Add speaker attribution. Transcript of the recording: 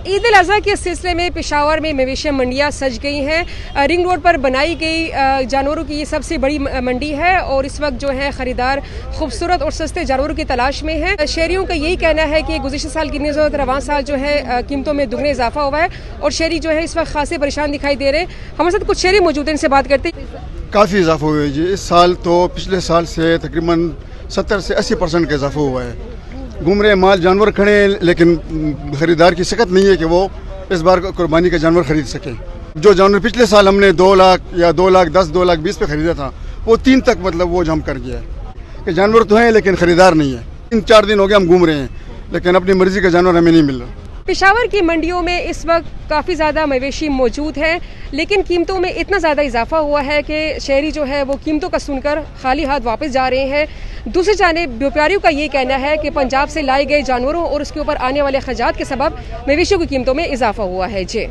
Speaker 1: ईद उल अज़हा के सिलसिले में पेशावर में मवेशी मंडियाँ सज गई हैं। रिंग रोड पर बनाई गई जानवरों की ये सबसे बड़ी मंडी है और इस वक्त जो है ख़रीदार खूबसूरत और सस्ते जानवरों की तलाश में है। शहरियों का यही कहना है कि गुज़िश्ता साल की निस्बत रवां साल जो है कीमतों में दुगने इजाफा हुआ है और शहरी जो है इस वक्त खासे परेशान दिखाई दे रहे हैं। हमारे साथ कुछ शहरी मौजूद हैं, इनसे बात करते हैं।
Speaker 2: काफ़ी इजाफा हुआ है जी। इस साल तो पिछले साल से तकरीबन 70 से 80% का इजाफा हुआ है। घूम रहे माल जानवर खड़े हैं, लेकिन ख़रीदार की सकत नहीं है कि वो इस बार कुर्बानी का जानवर ख़रीद सके। जो जानवर पिछले साल हमने 2 लाख या 2 लाख 10, 2 लाख 20 पे ख़रीदा था, वो 3 तक मतलब वो जम कर गया है कि जानवर तो हैं लेकिन ख़रीदार नहीं है। 3-4 दिन हो गए हम घूम रहे हैं, लेकिन अपनी मर्ज़ी का जानवर हमें नहीं मिल रहा।
Speaker 1: पेशावर की मंडियों में इस वक्त काफ़ी ज़्यादा मवेशी मौजूद हैं, लेकिन कीमतों में इतना ज़्यादा इजाफा हुआ है कि शहरी जो है वो कीमतों का सुनकर खाली हाथ वापस जा रहे हैं। दूसरी जानिब व्यापारियों का ये कहना है कि पंजाब से लाए गए जानवरों और उसके ऊपर आने वाले खर्चात के सबब मवेशियों की कीमतों में इजाफा हुआ है। जी।